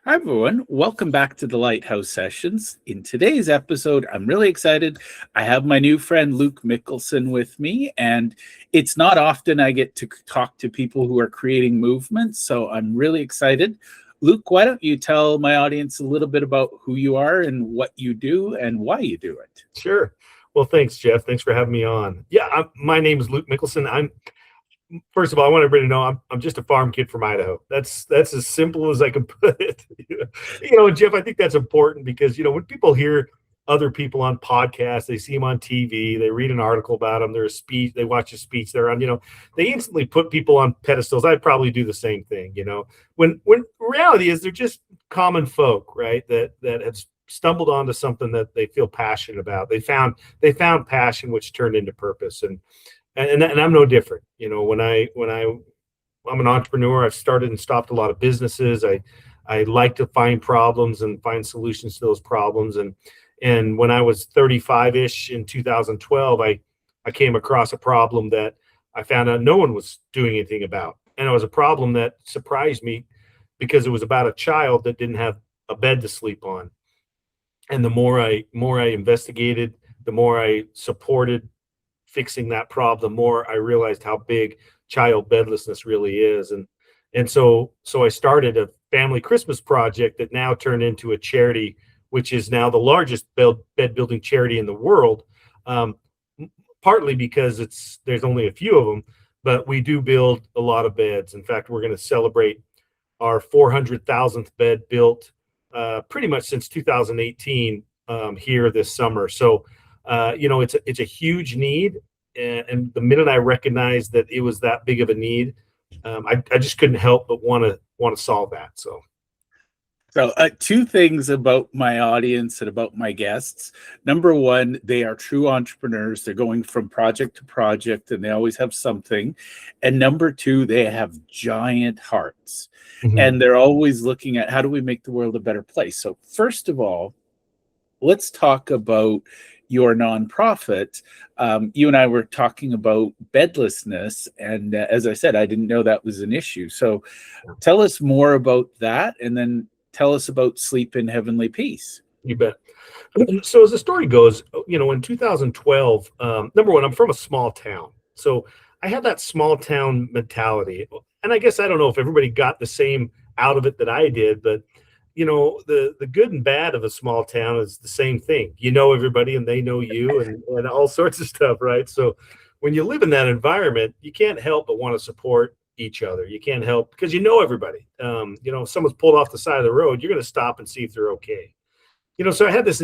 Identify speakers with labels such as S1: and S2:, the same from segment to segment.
S1: Hi, everyone. Welcome back to the Lighthouse Sessions. In today's episode, I'm really excited. I have my new friend Luke Mickelson with me, and it's not often I get to talk to people who are creating movements, so I'm really excited. Luke, why don't you tell my audience a little bit about who you are and what you do and why you do it?
S2: Sure. Well, thanks, Jeff. Thanks for having me on. Yeah, my name is Luke Mickelson. First of all, I want everybody to know I'm just a farm kid from Idaho. That's as simple as I can put it. Jeff, I think that's important because when people hear other people on podcasts, they see them on TV, they read an article about them, their speech, they watch a speech they're on. They instantly put people on pedestals. I'd probably do the same thing. When reality is they're just common folk, right? That have stumbled onto something that they feel passionate about. They found passion, which turned into purpose, and I'm no different. I'm an entrepreneur. I've started and stopped a lot of businesses. I like to find problems and find solutions to those problems. And when I was 35-ish in 2012, I came across a problem that I found out no one was doing anything about. And it was a problem that surprised me because it was about a child that didn't have a bed to sleep on. And the more I investigated, the more I supported fixing that problem, the more I realized how big child bedlessness really is. And so I started a family Christmas project that now turned into a charity, which is now the largest bed building charity in the world. Um, Partly because there's only a few of them, but we do build a lot of beds. In fact, we're going to celebrate our 400,000th bed built pretty much since 2018 here this summer. So, it's a huge need. And the minute I recognized that it was that big of a need, I just couldn't help but want to solve that.
S1: So, two things about my audience and about my guests. Number one, they are true entrepreneurs. They're going from project to project and they always have something. And number two, they have giant hearts.
S2: Mhm.
S1: And they're always looking at how do we make the world a better place. So, first of all, let's talk about your nonprofit. You and I were talking about bedlessness. And as I said, I didn't know that was an issue. So, tell us more about that. And then tell us about Sleep in Heavenly Peace.
S2: You bet. So as the story goes, in 2012, number one, I'm from a small town. So I had that small town mentality. And I guess I don't know if everybody got the same out of it that I did, but the good and bad of a small town is the same thing. You know everybody and they know you and all sorts of stuff, right? So when you live in that environment, you can't help but want to support each other. You can't help because you know everybody. If someone's pulled off the side of the road, you're going to stop and see if they're okay. So I had this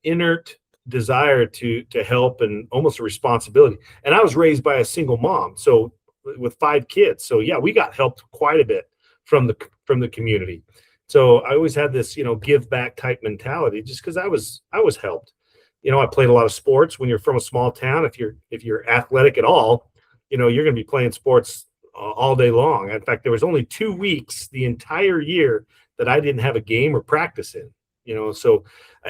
S2: inert desire to help and almost a responsibility. And I was raised by a single mom, so with 5 kids. So yeah, we got helped quite a bit from the community. So I always had this, give back type mentality just because I was helped. I played a lot of sports. When you're from a small town, if you're athletic at all, you're going to be playing sports all day long. In fact, there was only 2 weeks the entire year that I didn't have a game or practice in. So,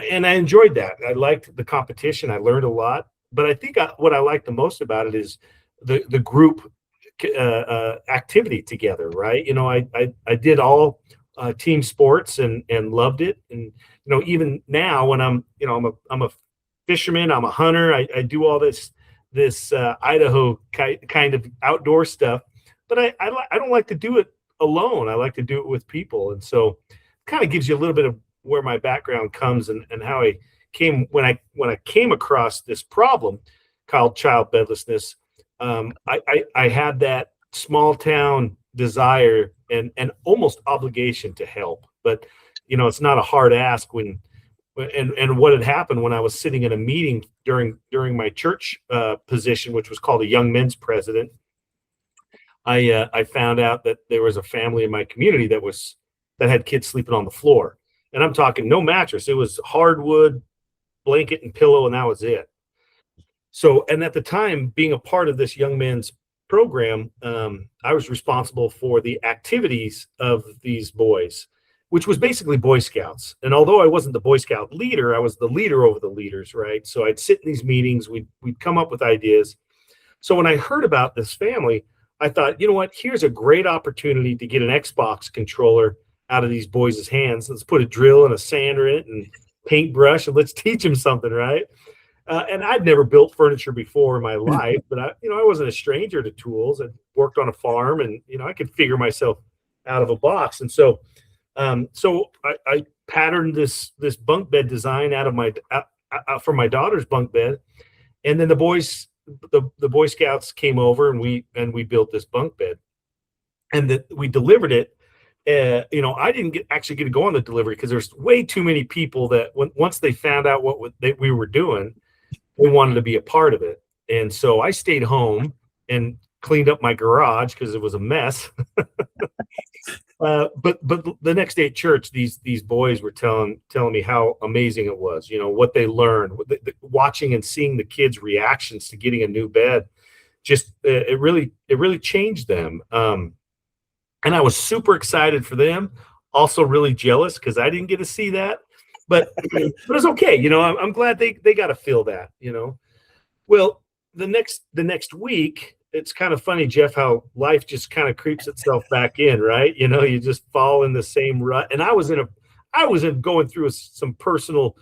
S2: and I enjoyed that. I liked the competition. I learned a lot, but I think what I like the most about it is the group activity together, right? I did all team sports and loved it. And, even now when I'm a fisherman, I'm a hunter. I do all this Idaho kind of outdoor stuff, but I don't like to do it alone. I like to do it with people. And so it kind of gives you a little bit of where my background comes and how I came when I came across this problem called child bedlessness. I had that small town desire and almost obligation to help, but it's not a hard ask and what had happened when I was sitting in a meeting during my church position, which was called a young men's president. I found out that there was a family in my community that had kids sleeping on the floor. And I'm talking no mattress. It was hardwood, blanket, and pillow, and that was it. So, and at the time, being a part of this young men's program, I was responsible for the activities of these boys, which was basically Boy Scouts. And although I wasn't the Boy Scout leader, I was the leader over the leaders, right? So I'd sit in these meetings, we'd come up with ideas. So when I heard about this family, I thought, you know what? Here's a great opportunity to get an Xbox controller out of these boys' hands. Let's put a drill and a sander in it and paintbrush, and let's teach them something, right? And I'd never built furniture before in my life, but I wasn't a stranger to tools. I worked on a farm, and I could figure myself out of a box. And so, I patterned this bunk bed design out of my for my daughter's bunk bed, and then the Boy Scouts came over, and we built this bunk bed, and we delivered it. I didn't actually get to go on the delivery because there's way too many people that once they found out what we were doing, they wanted to be a part of it. And so I stayed home and cleaned up my garage because it was a mess. But the next day at church, these boys were telling me how amazing it was. What they learned, watching and seeing the kids' reactions to getting a new bed. Just it really changed them. And I was super excited for them. Also really jealous because I didn't get to see that. But it's okay. I'm glad they got to feel that. Well, the next week, it's kind of funny, Jeff, how life just kind of creeps itself back in, right? You just fall in the same rut. And I was going through some personal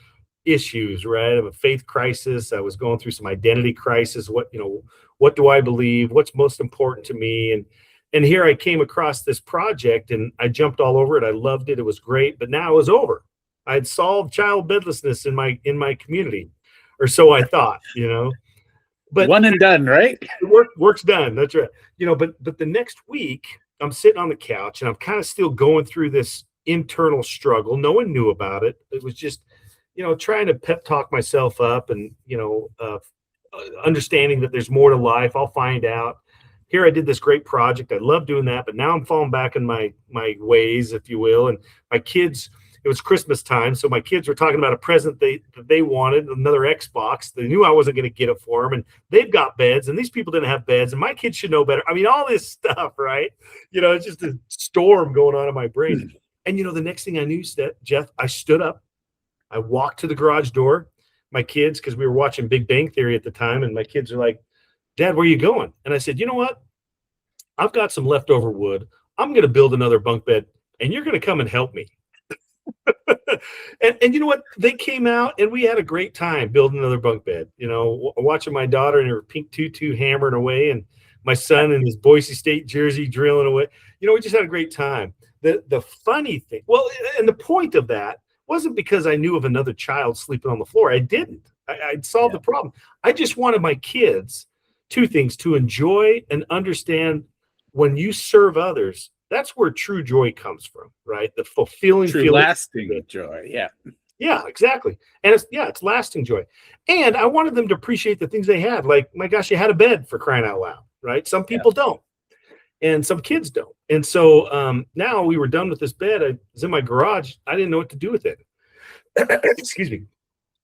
S2: issues, right? Of a faith crisis. I was going through some identity crisis. What do I believe? What's most important to me? And here I came across this project, and I jumped all over it. I loved it. It was great, but now it was over. I'd solved child bedlessness in my community, or so I thought, But
S1: one and done, right?
S2: Work's done. That's right. But the next week, I'm sitting on the couch, and I'm kind of still going through this internal struggle. No one knew about it. It was just, trying to pep talk myself up, and understanding that there's more to life. I'll find out. Here I did this great project. I love doing that, but now I'm falling back in my ways, if you will. And my kids, it was Christmas time, so my kids were talking about a present that they wanted, another Xbox. They knew I wasn't going to get it for them, and they've got beds, and these people didn't have beds, and my kids should know better. I mean, all this stuff, right? It's just a storm going on in my brain. And the next thing I knew, Jeff, I stood up, I walked to the garage door. My kids, because we were watching Big Bang Theory at the time, and my kids are like, "Dad, where are you going?" And I said, "You know what? I've got some leftover wood. I'm going to build another bunk bed, and you're going to come and help me." and you know what? They came out, and we had a great time building another bunk bed. Watching my daughter in her pink tutu hammering away, and my son in his Boise State jersey drilling away. We just had a great time. The funny thing, and the point of that wasn't because I knew of another child sleeping on the floor. I didn't. I'd solved the problem. I just wanted my kids, two things: to enjoy and understand when you serve others, that's where true joy comes from, right? The fulfilling
S1: True
S2: feeling.
S1: lasting joy. Yeah.
S2: Yeah, exactly. And it's lasting joy. And I wanted them to appreciate the things they had. Like, my gosh, you had a bed, for crying out loud, right? Some people don't. And some kids don't. And so now we were done with this bed. I was in my garage. I didn't know what to do with it. Excuse me.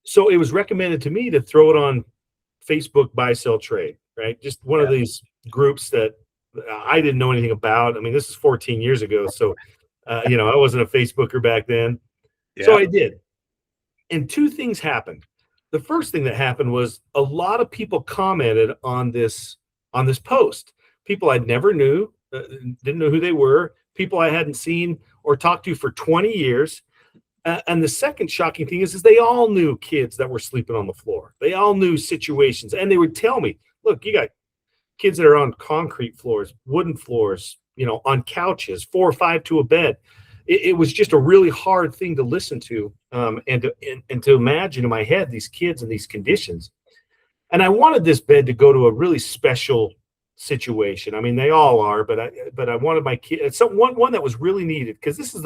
S2: So it was recommended to me to throw it on Facebook buy, sell, trade, right? Just one of these groups that I didn't know anything about. I mean, this is 14 years ago. So, I wasn't a Facebooker back then. Yeah. So I did. And two things happened. The first thing that happened was a lot of people commented on this post. People I never knew, didn't know who they were, people I hadn't seen or talked to for 20 years. And the second shocking thing is they all knew kids that were sleeping on the floor. They all knew situations. And they would tell me, "Look, you got kids that are on concrete floors, wooden floors, on couches, 4 or 5 to a bed." It was just a really hard thing to listen to, and to imagine in my head these kids in these conditions. And I wanted this bed to go to a really special situation. I mean, they all are, but I wanted my kids, one that was really needed, because this is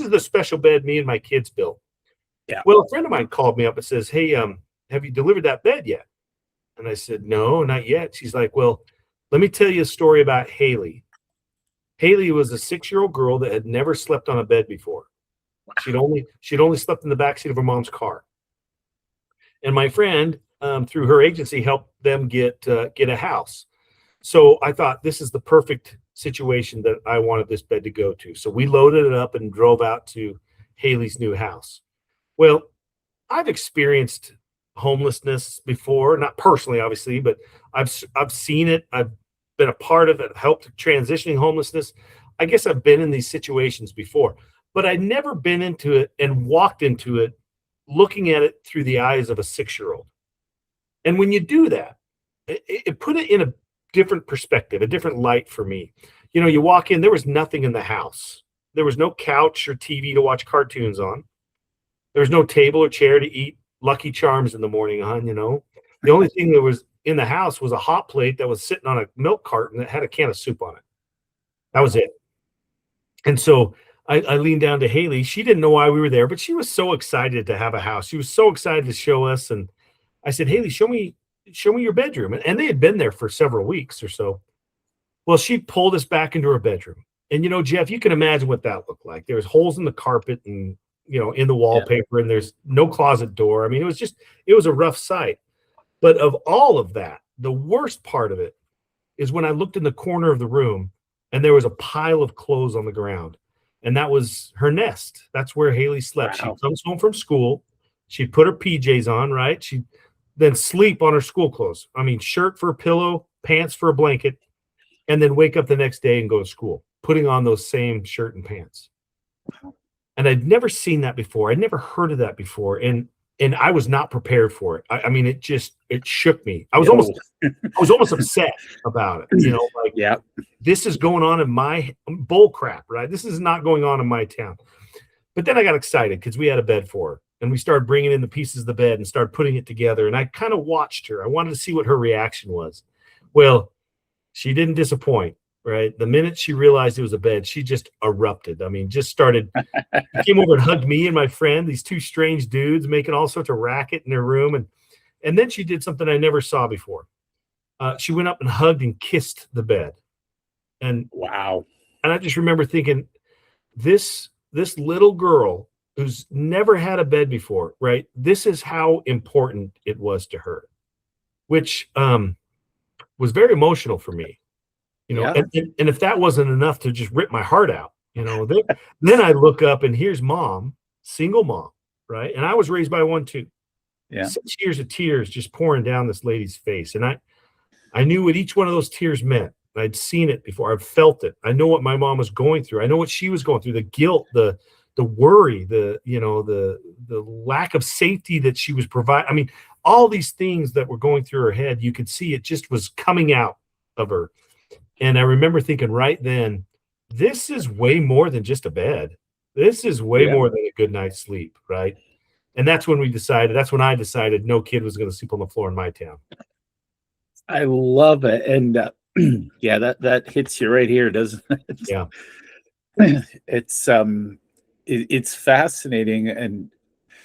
S2: the special bed me and my kids built. Yeah. Well, a friend of mine called me up and says, "Hey, have you delivered that bed yet?" And I said, "No, not yet." She's like, "Well, let me tell you a story about Haley." Haley was a 6-year-old girl that had never slept on a bed before. She'd only slept in the backseat of her mom's car. And my friend, through her agency, helped them get a house. So I thought, this is the perfect situation that I wanted this bed to go to. So we loaded it up and drove out to Haley's new house. Well, I've experienced homelessness before, not personally, obviously, but I've seen it. I've been a part of it, helped transitioning homelessness. I guess I've been in these situations before. but I'd never been into it and walked into it looking at it through the eyes of a 6-year-old. And when you do that, it put it in a different perspective, a different light for me. You walk in, there was nothing in the house. There was no couch or TV to watch cartoons on. There was no table or chair to eat Lucky Charms in the morning on, The only thing that was in the house was a hot plate that was sitting on a milk carton that had a can of soup on it. That was it. And so I leaned down to Haley. She didn't know why we were there, but she was so excited to have a house. She was so excited to show us. And I said, Haley, show me your bedroom. And they had been there for several weeks or so. Well, she pulled us back into her bedroom. And, Jeff, you can imagine what that looked like. There was holes in the carpet and, in the wallpaper, and there's no closet door. I mean, it was a rough sight. But of all of that, the worst part of it is when I looked in the corner of the room and there was a pile of clothes on the ground. And that was her nest. That's where Haley slept. Wow. She comes home from school. She'd put her PJs on, right? She'd then sleep on her school clothes. I mean, shirt for a pillow, pants for a blanket, and then wake up the next day and go to school, putting on those same shirt and pants. Wow. And I'd never seen that before. I'd never heard of that before. And I was not prepared for it. I mean, it shook me. I was almost upset about it. This is going on in my bull crap, right? This is not going on in my town. But then I got excited because we had a bed for her, and we started bringing in the pieces of the bed and started putting it together. And I kind of watched her. I wanted to see what her reaction was. Well, she didn't disappoint. Right. The minute she realized it was a bed, she just erupted. I mean, just started, came over and hugged me and my friend, these two strange dudes making all sorts of racket in their room. And then she did something I never saw before. She went up and hugged and kissed the bed. And wow. And I just remember thinking, this little girl who's never had a bed before, right? This is how important it was to her, which was very emotional for me. And if that wasn't enough to just rip my heart out, then I look up and here's mom, single mom, right? And I was raised by one too. Yeah. 6 years of tears just pouring down this lady's face. And I knew what each one of those tears meant. I'd seen it before. I've felt it. I know what my mom was going through. I know what she was going through, the guilt, the worry, the lack of safety that she was providing. I mean, all these things that were going through her head, you could see it just was coming out of her. And I remember thinking right then, this is way more than just a bed. This is way more than a good night's sleep, right? And that's when I decided no kid was going to sleep on the floor in my town.
S1: I love it. And that hits you right here, doesn't it?
S2: Yeah.
S1: It's fascinating. And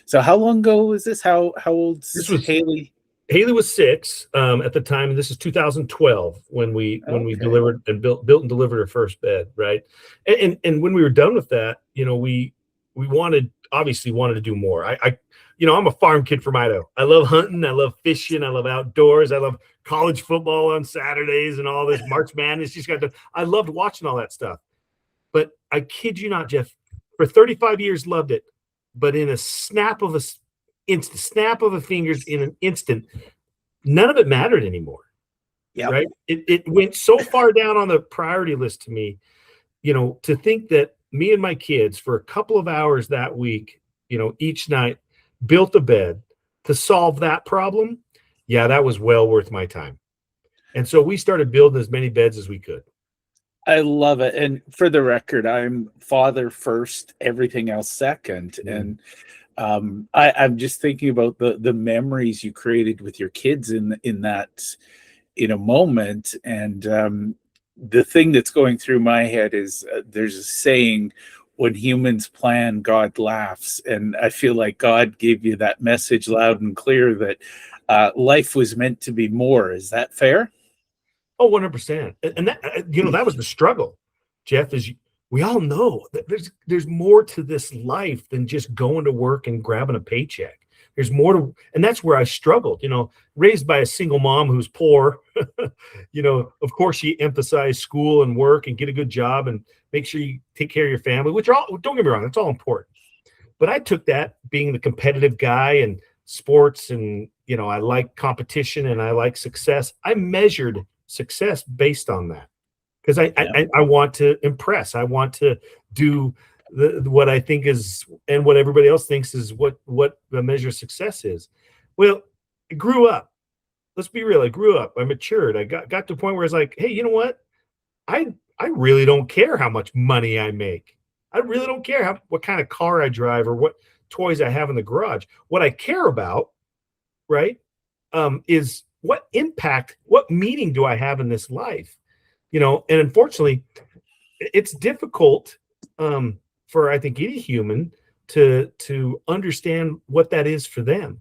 S1: so how long ago was this? How old was Haley?
S2: Haley was 6 at the time, and this is 2012 when we delivered and built and delivered her first bed, right? And when we were done with that, we obviously wanted to do more. I'm a farm kid from Idaho. I love hunting, I love fishing, I love outdoors, I love college football on Saturdays and all this March Madness. I loved watching all that stuff. But I kid you not, Jeff, for 35 years loved it, but in a snap of a fingers, in an instant, none of it mattered anymore. Yeah, right. It went so far down on the priority list to me, to think that me and my kids for a couple of hours that week, each night built a bed to solve that problem. Yeah, that was well worth my time. And so we started building as many beds as we could.
S1: I love it. And for the record, I'm father first, everything else second. Mm-hmm. And I'm just thinking about the memories you created with your kids in that moment. And the thing that's going through my head is there's a saying, when humans plan, God laughs. And I feel like God gave you that message loud and clear that life was meant to be more. Is that fair?
S2: Oh, 100%. And that, that was the struggle, Jeff, is we all know that there's more to this life than just going to work and grabbing a paycheck. There's more to, and that's where I struggled, raised by a single mom who's poor, of course she emphasized school and work and get a good job and make sure you take care of your family, which are all, don't get me wrong, that's all important. But I took that being the competitive guy and sports and, I like competition and I like success. I measured success based on that. Because I want to impress. I want to do what I think is, and what everybody else thinks is what the measure of success is. Well, I grew up. Let's be real. I grew up. I matured. I got to the point where it's like, hey, you know what? I really don't care how much money I make. I really don't care what kind of car I drive or what toys I have in the garage. What I care about, right, is what impact, what meaning do I have in this life? And unfortunately, it's difficult for, I think, any human to understand what that is for them,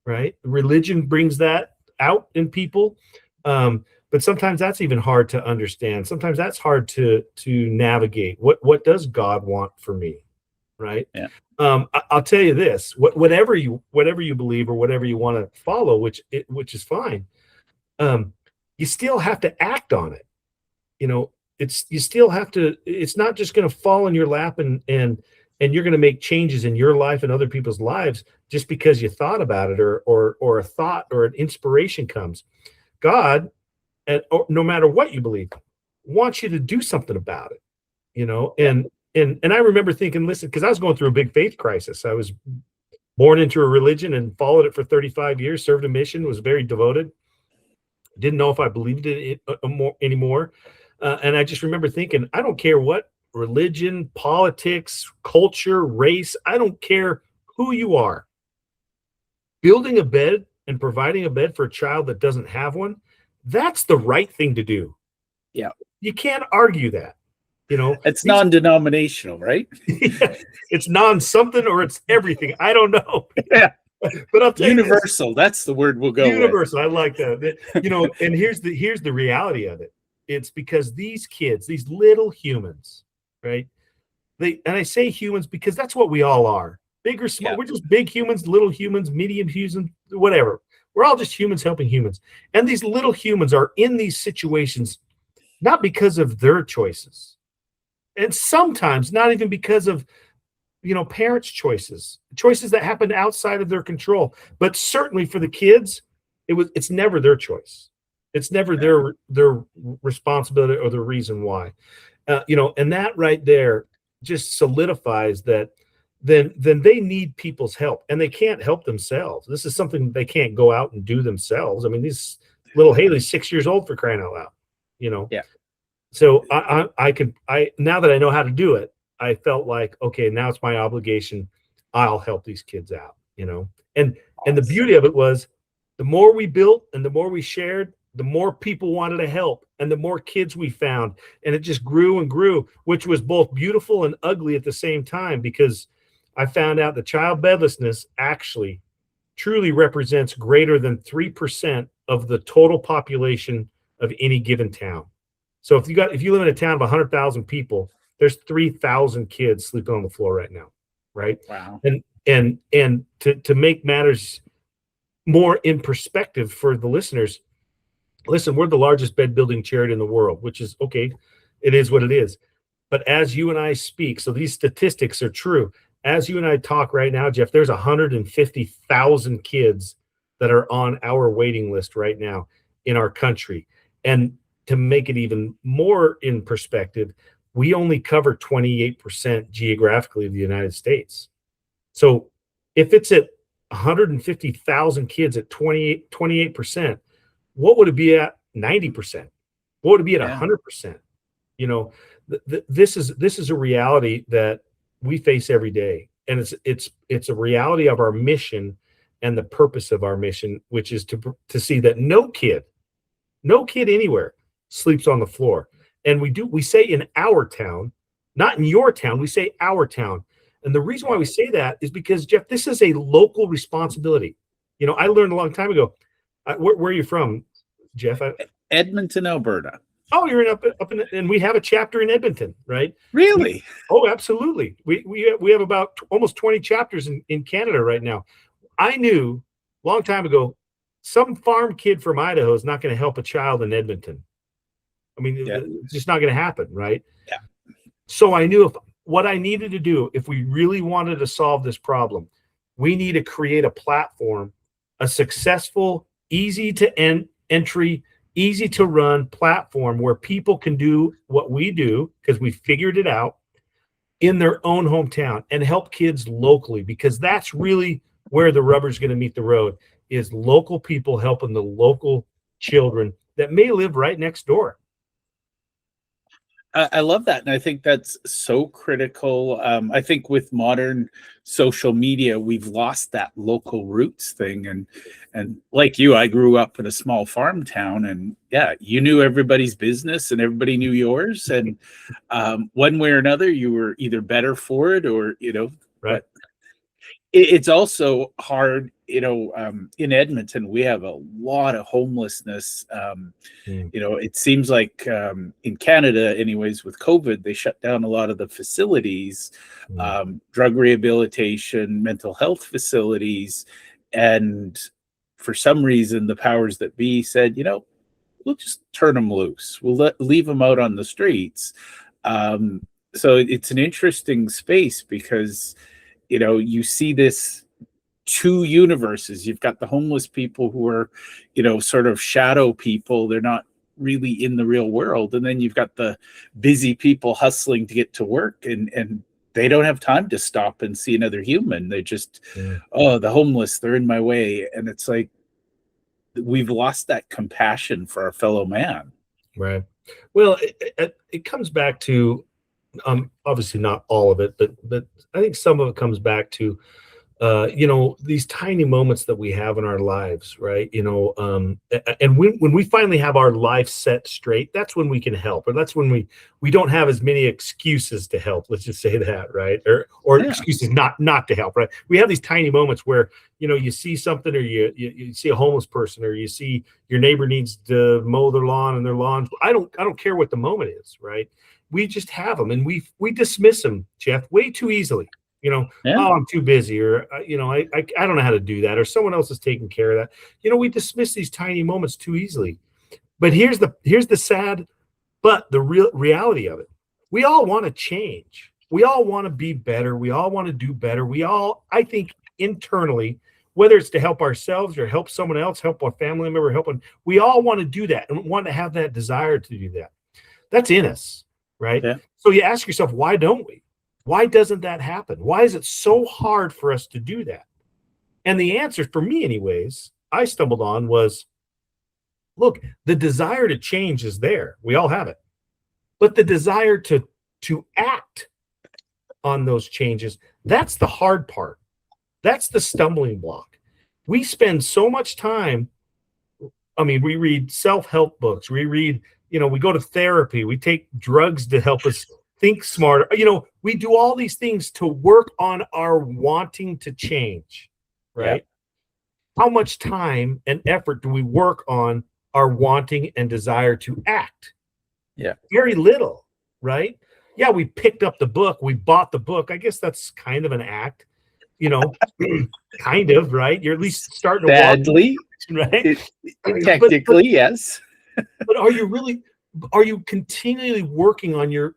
S2: right? Religion brings that out in people, but sometimes that's even hard to understand. Sometimes that's hard to navigate. What does God want for me, right?
S1: Yeah.
S2: I'll tell you this: whatever you believe or whatever you want to follow, which is fine, you still have to act on it. You still have to. It's not just going to fall in your lap and you're going to make changes in your life and other people's lives just because you thought about it or a thought or an inspiration comes. God, no matter what you believe, wants you to do something about it. And I remember thinking, listen, because I was going through a big faith crisis. I was born into a religion and followed it for 35 years, served a mission, was very devoted. Didn't know if I believed it anymore. And I just remember thinking, I don't care what religion, politics, culture, race, I don't care who you are. Building a bed and providing a bed for a child that doesn't have one, that's the right thing to do.
S1: Yeah.
S2: You can't argue that.
S1: It's non-denominational, right?
S2: Yeah, it's non-something or it's everything. I don't know.
S1: Yeah.
S2: But I'll tell
S1: universal. That's the word we'll go
S2: universal.
S1: with.
S2: I like that. And here's the reality of it. It's because these kids, these little humans, right? And I say humans because that's what we all are. Big or small. Yeah. We're just big humans, little humans, medium humans, whatever. We're all just humans helping humans. And these little humans are in these situations not because of their choices. And sometimes not even because of parents' choices that happened outside of their control. But certainly for the kids, it's never their choice. It's never their responsibility or the reason why. And that right there just solidifies that then they need people's help, and they can't help themselves. This is something they can't go out and do themselves. I mean, this little Haley's 6 years old, for crying out loud. Yeah. So I now that I know how to do it, I felt like, okay, now it's my obligation. I'll help these kids out, and the beauty of it was the more we built and the more we shared, the more people wanted to help and the more kids we found. And it just grew and grew, which was both beautiful and ugly at the same time, because I found out that child bedlessness actually truly represents greater than 3% of the total population of any given town. So if you live in a town of 100,000 people, there's 3,000 kids sleeping on the floor right now, right?
S1: Wow.
S2: And to make matters more in perspective for the listeners, listen, we're the largest bed building charity in the world, which is okay. It is what it is. But as you and I speak, so these statistics are true. As you and I talk right now, Jeff, there's 150,000 kids that are on our waiting list right now in our country. And to make it even more in perspective, we only cover 28% geographically of the United States. So if it's at 150,000 kids at 28%, what would it be at 90%? What would it be at 100%? This is a reality that we face every day, and it's a reality of our mission and the purpose of our mission, which is to see that no kid anywhere sleeps on the floor. And we say in our town, not in your town, we say our town. And the reason why we say that is because, Jeff, this is a local responsibility. I learned a long time ago. Where are you from, Jeff?
S1: Edmonton, Alberta.
S2: Oh, you're up in, and we have a chapter in Edmonton, right?
S1: Really?
S2: Oh, absolutely. We have about almost 20 chapters in Canada right now. I knew a long time ago, some farm kid from Idaho is not going to help a child in Edmonton. I mean, it's just not going to happen, right?
S1: Yeah.
S2: So I knew what I needed to do, if we really wanted to solve this problem, we need to create a platform, a successful, easy to entry, easy to run platform where people can do what we do because we figured it out, in their own hometown and help kids locally, because that's really where the rubber's going to meet the road, is local people helping the local children that may live right next door.
S1: I love that, and I think that's so critical. I think with modern social media, we've lost that local roots thing, and like you, I grew up in a small farm town, and yeah, you knew everybody's business, and everybody knew yours, and one way or another, you were either better for it, or
S2: Right.
S1: But it's also hard, in Edmonton, we have a lot of homelessness. It seems like in Canada, anyways, with COVID, they shut down a lot of the facilities, drug rehabilitation, mental health facilities. And for some reason, the powers that be said, we'll just turn them loose. We'll leave them out on the streets. So it's an interesting space because you see this two universes. You've got the homeless people who are, sort of shadow people. They're not really in the real world. And then you've got the busy people hustling to get to work, and they don't have time to stop and see another human. They just, oh, the homeless, they're in my way. And it's like, we've lost that compassion for our fellow man.
S2: Right. Well, it comes back to, obviously not all of it, but I think some of it comes back to, these tiny moments that we have in our lives, right? And when we finally have our life set straight, that's when we can help, or that's when we don't have as many excuses to help. Let's just say that, right? Or excuses not to help, right? We have these tiny moments where you see something, or you see a homeless person, or you see your neighbor needs to mow their lawn, and their lawn. I don't care what the moment is, right? We just have them, and we dismiss them, Jeff, way too easily. Oh, I'm too busy, or I don't know how to do that, or someone else is taking care of that. We dismiss these tiny moments too easily. But here's the sad, but the real reality of it. We all want to change. We all want to be better. We all want to do better. I think internally, whether it's to help ourselves or help someone else, help a family member, we all want to do that and want to have that desire to do that. That's in us, right?
S1: Yeah.
S2: So you ask yourself, why don't we? Why doesn't that happen? Why is it so hard for us to do that? And the answer, for me anyways, I stumbled on was, look, the desire to change is there. We all have it. But the desire to act on those changes, that's the hard part. That's the stumbling block. We spend so much time. We read self-help books. We read, we go to therapy. We take drugs to help us think smarter. We do all these things to work on our wanting to change, right? Yeah. How much time and effort do we work on our wanting and desire to act?
S1: Yeah.
S2: Very little, right? Yeah, we picked up the book. We bought the book. I guess that's kind of an act, kind of, right? You're at least starting to
S1: Badly,
S2: walk, right?
S1: Technically, yes.
S2: But are you continually working on your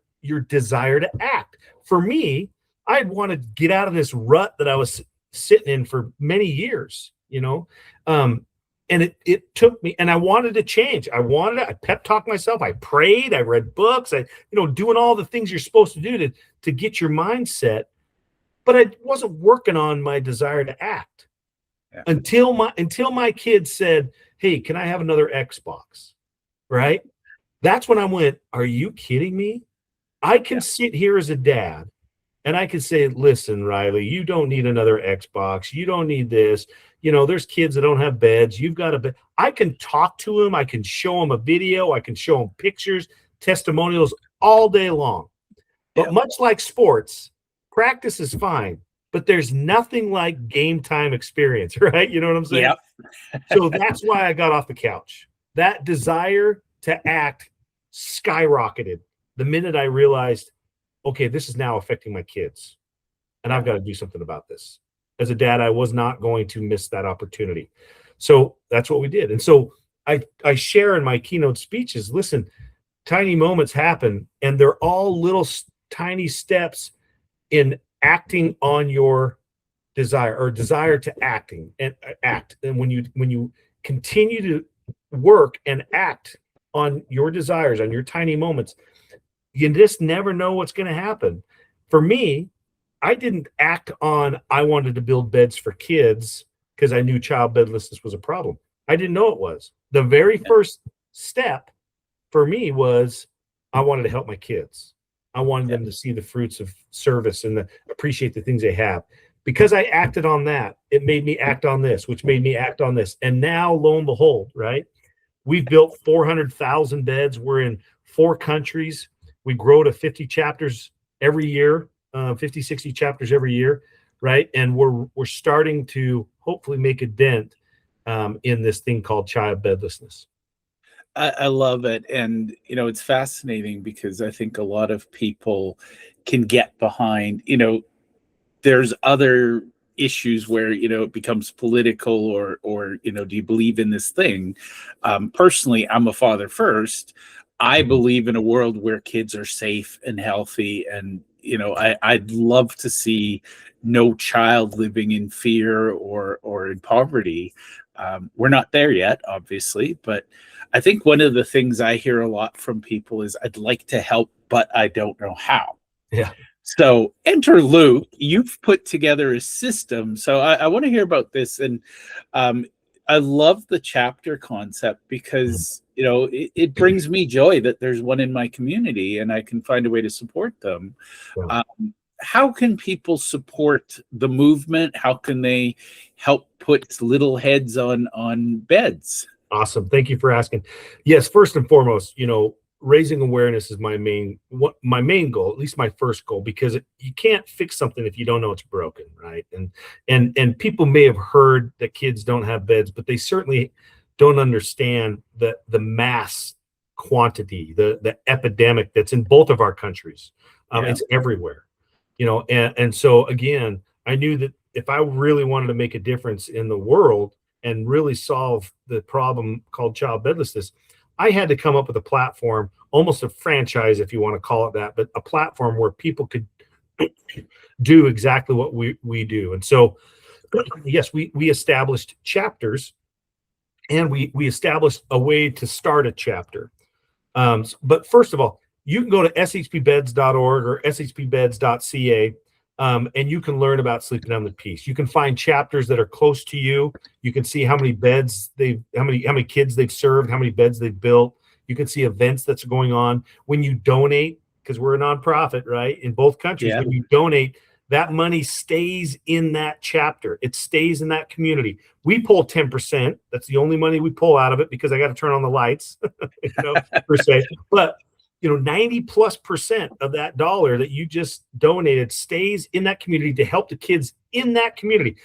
S2: desire to act? For me, I'd want to get out of this rut that I was sitting in for many years, and it took me, and I wanted to change. I pep talked myself. I prayed. I read books. Doing all the things you're supposed to do to get your mindset, but I wasn't working on my desire to act until my kids said, "Hey, can I have another Xbox?" Right? That's when I went, "Are you kidding me? I can sit here as a dad and I can say, listen, Riley, you don't need another Xbox. You don't need this. There's kids that don't have beds. You've got a bed." I can talk to them. I can show them a video. I can show them pictures, testimonials all day long. But much like sports, practice is fine, but there's nothing like game time experience, right? You know what I'm saying?
S1: Yep.
S2: So that's why I got off the couch. That desire to act skyrocketed the minute I realized, okay, this is now affecting my kids, and I've got to do something about this. As a dad, I was not going to miss that opportunity. So that's what we did. And so I share in my keynote speeches, listen, tiny moments happen, and they're all little tiny steps in acting on your desire, or desire to act. And when you continue to work and act on your desires, on your tiny moments, you just never know what's going to happen. For me, I didn't act on I wanted to build beds for kids because I knew child bedlessness was a problem. I didn't know it was. The very first step for me was I wanted to help my kids. I wanted them to see the fruits of service and appreciate the things they have. Because I acted on that, it made me act on this, which made me act on this. And now, lo and behold, right? We've built 400,000 beds. We're in 4 countries. We grow to 50 chapters every year, 50, 60 chapters every year, right? And we're starting to hopefully make a dent in this thing called child bedlessness.
S1: I love it. And, it's fascinating because I think a lot of people can get behind, there's other issues where, it becomes political or, do you believe in this thing? Personally, I'm a father first. I believe in a world where kids are safe and healthy. And, I'd love to see no child living in fear or in poverty. We're not there yet, obviously, but I think one of the things I hear a lot from people is I'd like to help, but I don't know how.
S2: Yeah.
S1: So enter Luke. You've put together a system. So I want to hear about this. And I love the chapter concept because, it brings me joy that there's one in my community and I can find a way to support them.
S2: Yeah.
S1: How can people support the movement? How can they help put little heads on beds?
S2: Awesome. Thank you for asking. Yes, first and foremost, raising awareness is my main goal, at least my first goal, because you can't fix something if you don't know it's broken, right? And people may have heard that kids don't have beds, but they certainly don't understand the mass quantity, the epidemic that's in both of our countries. It's everywhere, and so again, I knew that if I really wanted to make a difference in the world and really solve the problem called child bedlessness, I had to come up with a platform, almost a franchise, if you want to call it that, but a platform where people could do exactly what we do. And so, yes, we established chapters, and we established a way to start a chapter. But first of all, you can go to shpbeds.org or shpbeds.ca. And you can learn about sleeping on the peace. You can find chapters that are close to you. You can see how many beds how many kids they've served, how many beds they've built. You can see events that's going on. When you donate, because we're a nonprofit, right? In both countries, when you donate, that money stays in that chapter. It stays in that community. We pull 10%. That's the only money we pull out of it because I got to turn on the lights, per se. But 90+% of that dollar that you just donated stays in that community to help the kids in that community.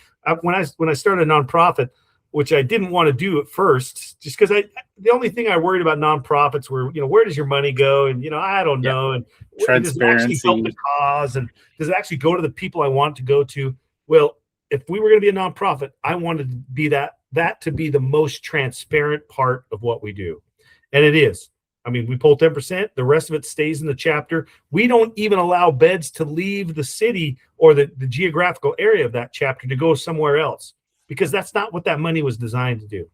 S2: When I started a nonprofit, which I didn't want to do at first, just because the only thing I worried about nonprofits were, where does your money go? And, I don't know. And does it actually help the cause? And does it actually go to the people I want to go to? Well, if we were going to be a nonprofit, I wanted to be that to be the most transparent part of what we do. And it is. I mean, we pull 10%. The rest of it stays in the chapter. We don't even allow beds to leave the city or the geographical area of that chapter to go somewhere else, because that's not what that money was designed to do.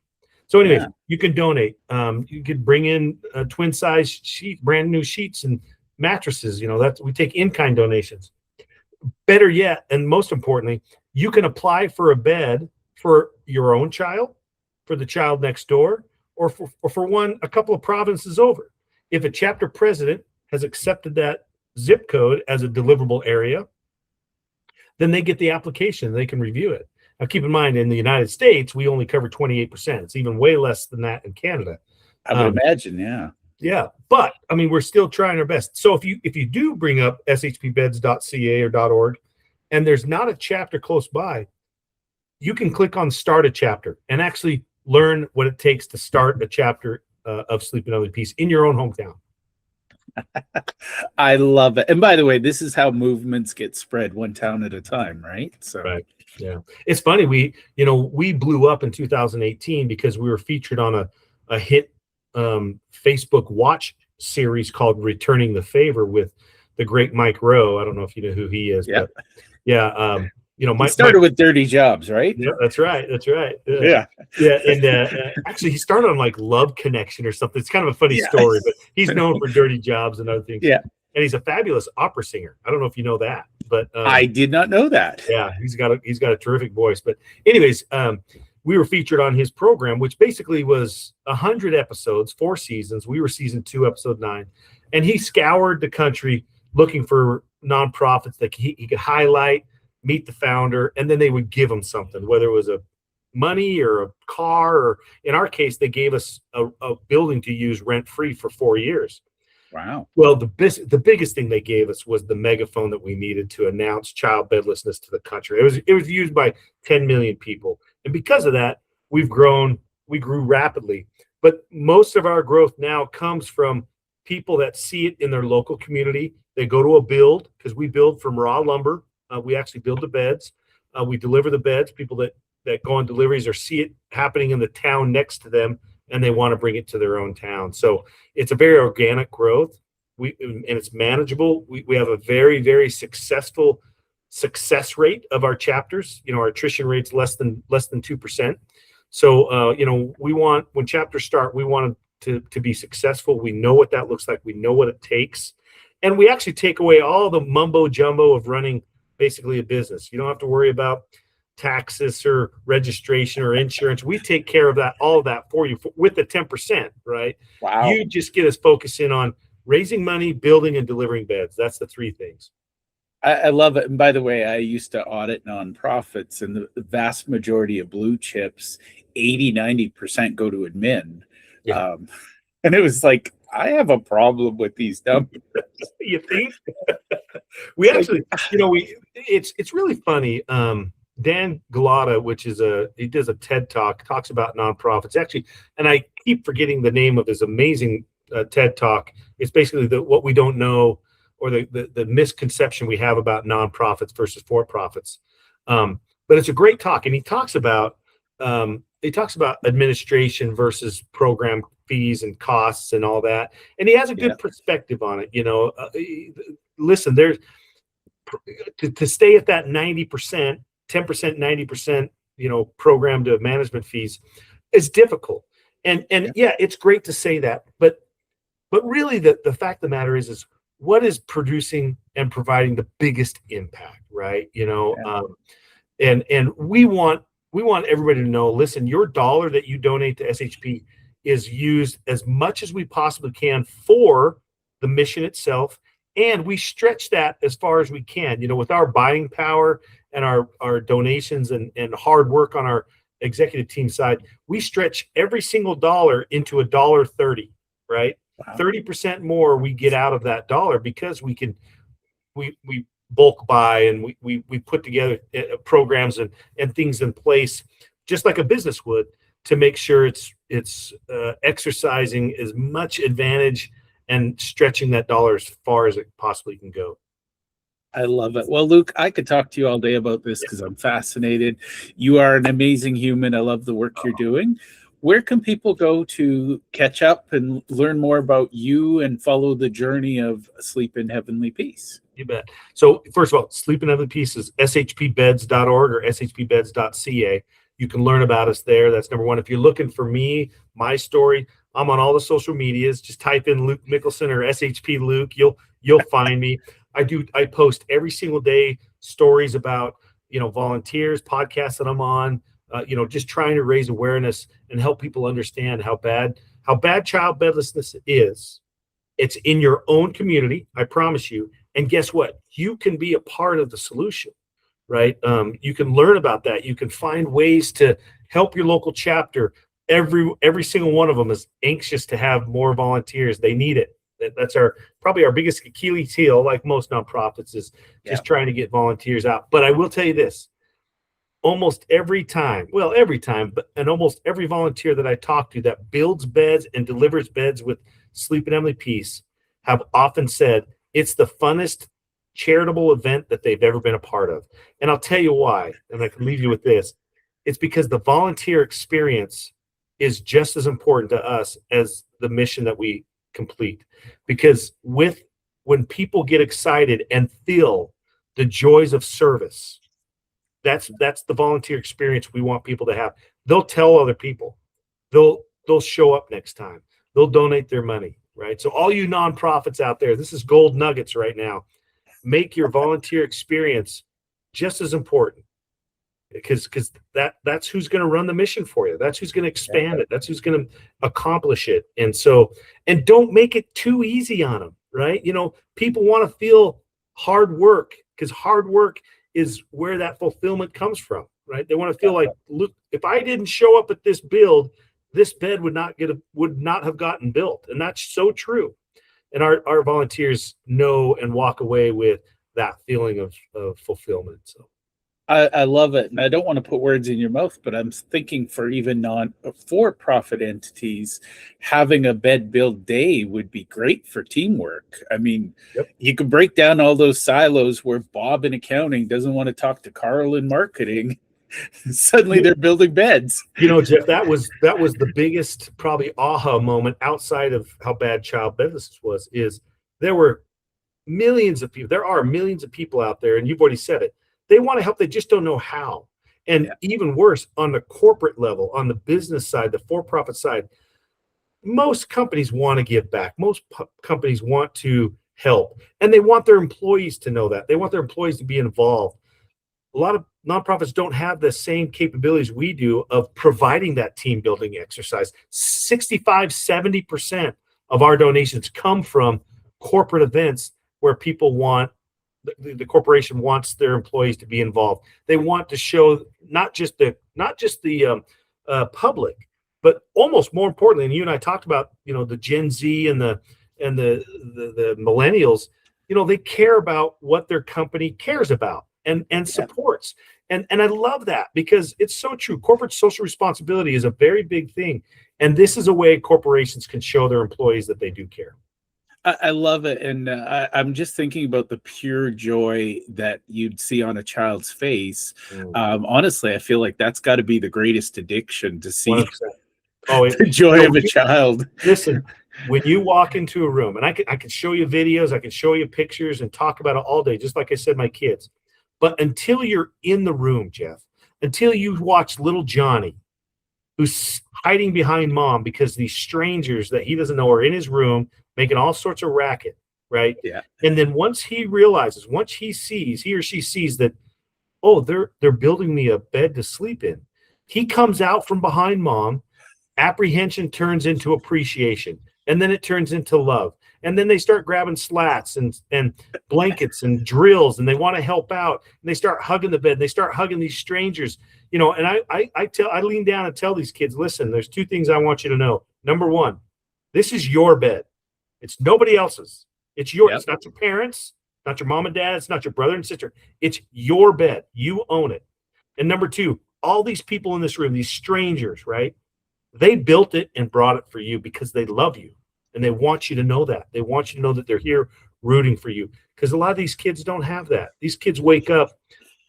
S2: So anyways, you can donate. You could bring in twin size sheet, brand new sheets and mattresses. We take in-kind donations. Better yet, and most importantly, you can apply for a bed for your own child, for the child next door, or for a couple of provinces over. If a chapter president has accepted that zip code as a deliverable area, then they get the application. They can review it. Now, keep in mind, in the United States, we only cover 28%. It's even way less than that in Canada.
S1: I would imagine, yeah.
S2: Yeah, but I mean, we're still trying our best. So if you do bring up shpbeds.ca or .org, and there's not a chapter close by, you can click on Start a Chapter and actually learn what it takes to start a chapter of Sleeping on the Peace in your own hometown.
S1: I love it. And by the way, this is how movements get spread, one town at a time, right? So
S2: right. Yeah. It's funny. We blew up in 2018 because we were featured on a hit Facebook watch series called Returning the Favor with the great Mike Rowe. I don't know if you know who he is, but yeah.
S1: He started with Dirty Jobs, right?
S2: Yeah, that's right.
S1: Yeah.
S2: And actually, he started on like Love Connection or something. It's kind of a funny story, but he's known for Dirty Jobs and other things.
S1: Yeah.
S2: and he's a fabulous opera singer. I don't know if you know that, but
S1: I did not know that.
S2: yeah, he's got a terrific voice. But anyways, we were featured on his program, which basically was 100 episodes, 4 seasons. We were season 2, episode 9, and he scoured the country looking for nonprofits that he could highlight, meet the founder, and then they would give him something, whether it was a money or a car, or in our case, they gave us a building to use rent-free for 4 years.
S1: Wow.
S2: Well, the biggest thing they gave us was the megaphone that we needed to announce child bedlessness to the country. It was used by 10 million people. And because of that, we grew rapidly. But most of our growth now comes from people that see it in their local community. They go to a build, because we build from raw lumber. We actually build the beds. We deliver the beds. People that go on deliveries or see it happening in the town next to them, and they want to bring it to their own town. So it's a very organic growth. And it's manageable. We have a very, very successful success rate of our chapters. Our attrition rate's less than 2%. So when chapters start, we want to be successful. We know what that looks like. We know what it takes, and we actually take away all the mumbo jumbo of running basically a business. You don't have to worry about taxes or registration or insurance. We take care of all of that for you with the 10%, right?
S1: Wow.
S2: You just get us focusing on raising money, building, and delivering beds. That's the 3 things.
S1: I love it. And by the way, I used to audit nonprofits, and the vast majority of blue chips, 80-90% go to admin.
S2: Yeah.
S1: And it was like, I have a problem with these numbers.
S2: You think? We actually, it's really funny. Dan Galata, he does a TED Talk, talks about nonprofits. Actually, and I keep forgetting the name of his amazing TED Talk. It's basically what we don't know, or the misconception we have about nonprofits versus for-profits. But it's a great talk, and he talks about administration versus program fees and costs and all that, and he has a good perspective on it. Listen, there's to stay at that 90%, 10%, 90%, program to management fees is difficult. And it's great to say that, but really the fact of the matter is what is producing and providing the biggest impact, right? And we want everybody to know, listen, your dollar that you donate to SHP is used as much as we possibly can for the mission itself. And we stretch that as far as we can, with our buying power and our donations and hard work on our executive team side. We stretch every single dollar into $1.30, right? Wow. 30% more we get out of that dollar, because we bulk buy, and we put together programs and things in place, just like a business would, to make sure it's exercising as much advantage and stretching that dollar as far as it possibly can go.
S1: I love it. Well, Luke, I could talk to you all day about this because I'm fascinated. You are an amazing human. I love the work you're doing. Where can people go to catch up and learn more about you and follow the journey of Sleep in Heavenly Peace?
S2: You bet. So first of all, Sleep in Heavenly Peace is shpbeds.org or shpbeds.ca. You can learn about us there. That's number one. If you're looking for me, my story, I'm on all the social medias. Just type in Luke Mickelson or SHP Luke. You'll find me. I post every single day stories about, volunteers, podcasts that I'm on, just trying to raise awareness and help people understand how bad child bedlessness is. It's in your own community, I promise you. And guess what? You can be a part of the solution, right? You can learn about that. You can find ways to help your local chapter. Every single one of them is anxious to have more volunteers. They need it. That's probably our biggest Achilles heel, like most nonprofits, is just trying to get volunteers out. But I will tell you this, almost every time, and almost every volunteer that I talk to that builds beds and delivers beds with Sleep in Heavenly Peace have often said it's the funnest charitable event that they've ever been a part of. And I'll tell you why, and I can leave you with this. It's because the volunteer experience is just as important to us as the mission that we complete. Because when people get excited and feel the joys of service, that's the volunteer experience we want people to have. They'll tell other people. They'll show up next time. They'll donate their money. right? So all you nonprofits out there, this is gold nuggets right now. Make your volunteer experience just as important, because that's who's going to run the mission for you. That's who's going to expand it. That's who's going to accomplish it. And so, and don't make it too easy on them, right? You know, people want to feel hard work, because hard work is where that fulfillment comes from, right? They want to feel like, look, if I didn't show up at this build, this bed would not have gotten built. And that's so true. And our volunteers know and walk away with that feeling of fulfillment. So
S1: I love it. And I don't want to put words in your mouth, but I'm thinking for even non-for-profit entities, having a bed build day would be great for teamwork. I mean, you can break down all those silos where Bob in accounting doesn't want to talk to Carl in marketing. Suddenly they're building beds.
S2: You know, Jeff, that was the biggest probably aha moment outside of how bad child business was, is there were millions of people. There are millions of people out there, and you've already said it. They want to help. They just don't know how. And even worse, on the corporate level, on the business side, the for-profit side, most companies want to give back. Most companies want to help, and they want their employees to know that. They want their employees to be involved. A lot of nonprofits don't have the same capabilities we do of providing that team building exercise. 65-70% of our donations come from corporate events where people want, the corporation wants their employees to be involved. They want to show not just the public, but almost more importantly, and you and I talked about, you know, the Gen Z and the millennials, you know, they care about what their company cares about and supports. And I love that, because it's so true. Corporate social responsibility is a very big thing. And this is a way corporations can show their employees that they do care.
S1: I love it. And I'm just thinking about the pure joy that you'd see on a child's face. Honestly, I feel like that's got to be the greatest addiction, to see
S2: 100%.
S1: the joy of a child.
S2: Listen, when you walk into a room, and I can show you videos, I can show you pictures and talk about it all day, just like I said, my kids. But until you're in the room, Jeff, until you watch little Johnny, who's hiding behind mom because these strangers that he doesn't know are in his room making all sorts of racket, right?
S1: Yeah.
S2: And then once he realizes, once he or she sees that, oh, they're building me a bed to sleep in, he comes out from behind mom. Apprehension turns into appreciation, and then it turns into love. And then they start grabbing slats and blankets and drills, and they want to help out. And they start hugging the bed. And they start hugging these strangers, you know. And I lean down and tell these kids, listen, there's two things I want you to know. Number one, this is your bed. It's nobody else's. It's yours. It's not your parents, not your mom and dad. It's not your brother and sister. It's your bed. You own it. And number two, all these people in this room, these strangers, right? They built it and brought it for you because they love you. And they want you to know that. They want you to know that they're here rooting for you. Because a lot of these kids don't have that. These kids wake up.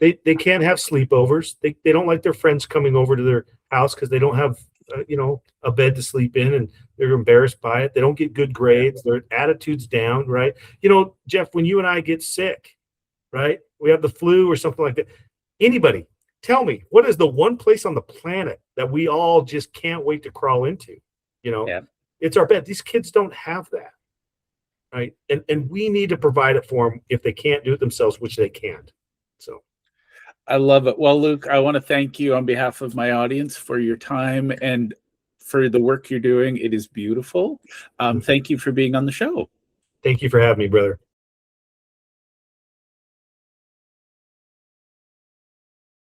S2: They can't have sleepovers. They don't like their friends coming over to their house because they don't have a bed to sleep in, and they're embarrassed by it. They don't get good grades. Their attitude's down, right? You know, Jeff, when you and I get sick, right? We have the flu or something like that. Anybody, tell me, what is the one place on the planet that we all just can't wait to crawl into? You know? It's our bed. These kids don't have that, right? And we need to provide it for them if they can't do it themselves, which they can't. So
S1: I love it. Well, Luke, I want to thank you on behalf of my audience for your time and for the work you're doing. It is beautiful. Thank you for being on the show.
S2: Thank you for having me, brother.